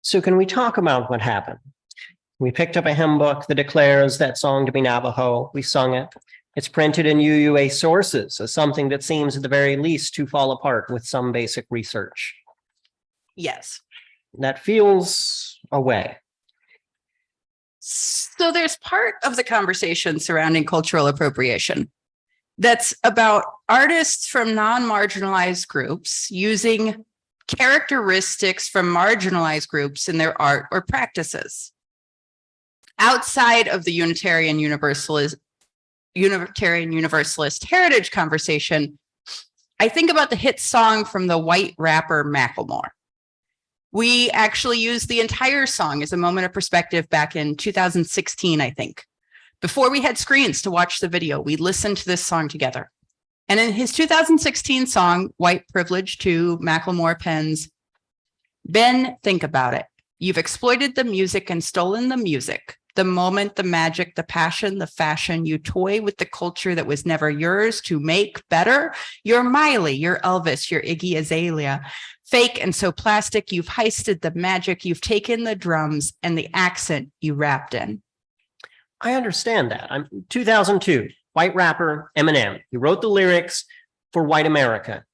So can we talk about what happened? We picked up a hymn book that declares that song to be Navajo. We sung it. It's printed in UUA sources as something that seems at the very least to fall apart with some basic research. Yes. That feels a way. So there's part of the conversation surrounding cultural appropriation that's about artists from non-marginalized groups using characteristics from marginalized groups in their art or practices. Outside of the Unitarian Universalist heritage conversation, I think about the hit song from the white rapper Macklemore. We actually used the entire song as a moment of perspective back in 2016, I think. Before we had screens to watch the video, we listened to this song together. And in his 2016 song, White Privilege 2, Macklemore pens, "Ben, think about it. You've exploited the music and stolen the music. The moment, the magic, the passion, the fashion. You toy with the culture that was never yours to make better. You're Miley, you're Elvis, you're Iggy Azalea. Fake and so plastic, you've heisted the magic. You've taken the drums and the accent you rapped in." I understand that. I'm 2002, white rapper Eminem. He wrote the lyrics for white America.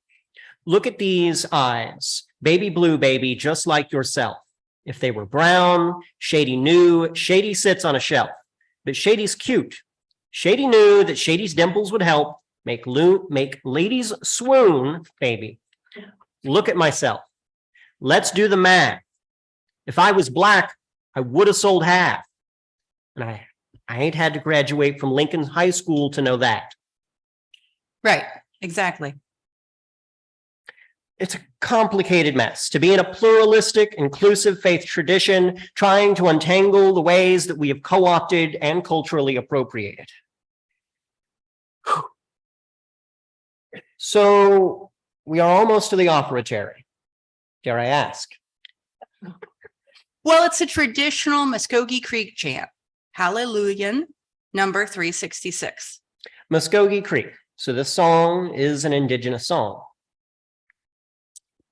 Look at these eyes, baby blue, baby, just like yourself. If they were brown, Shady knew Shady sits on a shelf, but Shady's cute. Shady knew that Shady's dimples would help make ladies swoon, baby. Look at myself. Let's do the math. If I was black, I would have sold half. And I ain't had to graduate from Lincoln High School to know that. Right, exactly. It's a complicated mess to be in a pluralistic, inclusive faith tradition, trying to untangle the ways that we have co-opted and culturally appropriated. So we are almost to the offertory. Dare I ask? Well, it's a traditional Muskogee Creek chant. Hallelujah, number 366. Muskogee Creek. So this song is an Indigenous song.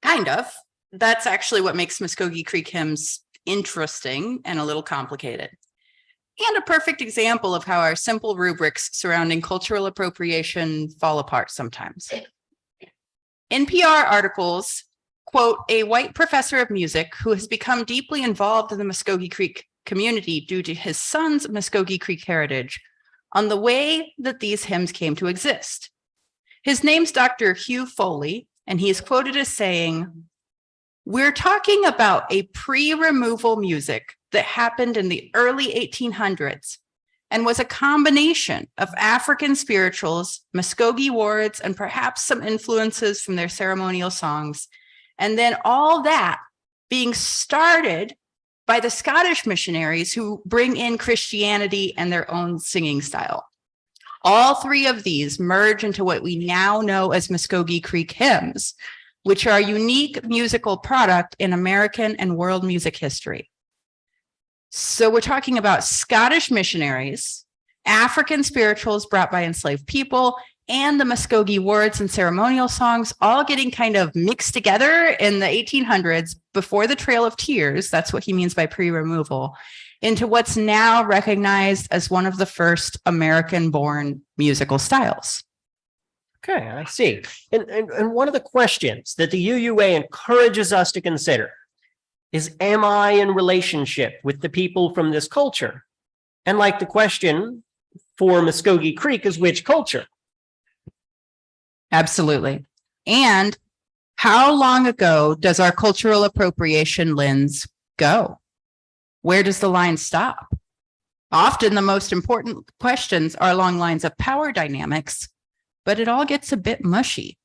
Kind of. That's actually what makes Muskogee Creek hymns interesting and a little complicated. And a perfect example of how our simple rubrics surrounding cultural appropriation fall apart sometimes. NPR articles quote a white professor of music who has become deeply involved in the Muskogee Creek community due to his son's Muskogee Creek heritage on the way that these hymns came to exist. His name's Dr. Hugh Foley, and he is quoted as saying, "We're talking about a pre-removal music that happened in the early 1800s and was a combination of African spirituals, Muskogee words, and perhaps some influences from their ceremonial songs. And then all that being started by the Scottish missionaries who bring in Christianity and their own singing style. All three of these merge into what we now know as Muskogee Creek hymns, which are a unique musical product in American and world music history." So we're talking about Scottish missionaries, African spirituals brought by enslaved people, and the Muskogee words and ceremonial songs all getting kind of mixed together in the 1800s before the Trail of Tears, that's what he means by pre-removal, into what's now recognized as one of the first American-born musical styles. Okay, I see. And one of the questions that the UUA encourages us to consider is, am I in relationship with the people from this culture? And like the question for Muskogee Creek is, which culture? Absolutely. And how long ago does our cultural appropriation lens go? Where does the line stop? Often the most important questions are along lines of power dynamics, but it all gets a bit mushy.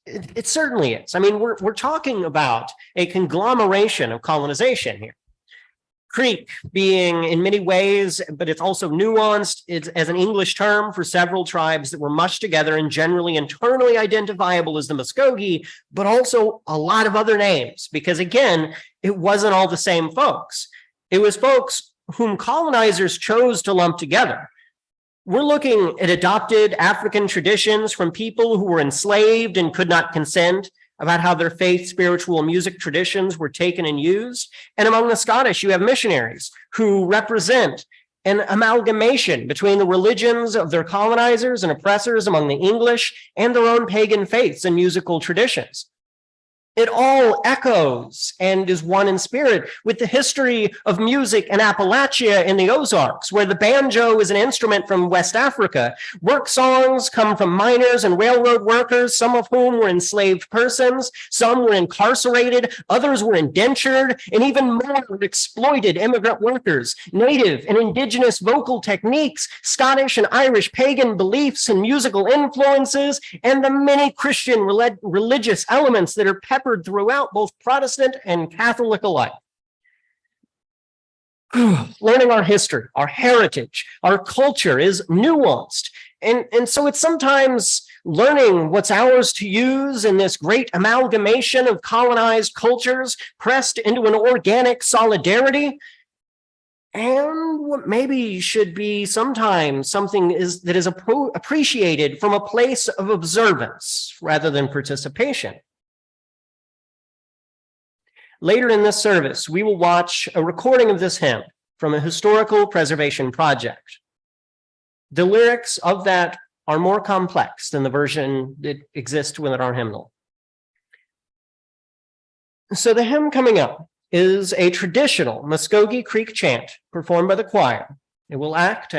It certainly is. I mean, we're talking about a conglomeration of colonization here. Creek being in many ways, but it's also nuanced. It's as an English term for several tribes that were mushed together and generally internally identifiable as the Muskogee, but also a lot of other names, because again, it wasn't all the same folks. It was folks whom colonizers chose to lump together. We're looking at adopted African traditions from people who were enslaved and could not consent, about how their faith, spiritual, and music traditions were taken and used. And among the Scottish, you have missionaries who represent an amalgamation between the religions of their colonizers and oppressors among the English and their own pagan faiths and musical traditions. It all echoes and is one in spirit with the history of music in Appalachia in the Ozarks, where the banjo is an instrument from West Africa. Work songs come from miners and railroad workers, some of whom were enslaved persons, some were incarcerated, others were indentured, and even more were exploited immigrant workers. Native and indigenous vocal techniques, Scottish and Irish pagan beliefs and musical influences, and the many Christian religious elements that are peppered throughout both Protestant and Catholic alike. Learning our history, our heritage, our culture is nuanced. And so it's sometimes learning what's ours to use in this great amalgamation of colonized cultures pressed into an organic solidarity. And what maybe should be sometimes something that is appreciated from a place of observance rather than participation. Later in this service, we will watch a recording of this hymn from a historical preservation project. The lyrics of that are more complex than the version that exists within our hymnal. So the hymn coming up is a traditional Muskogee Creek chant performed by the choir. It will act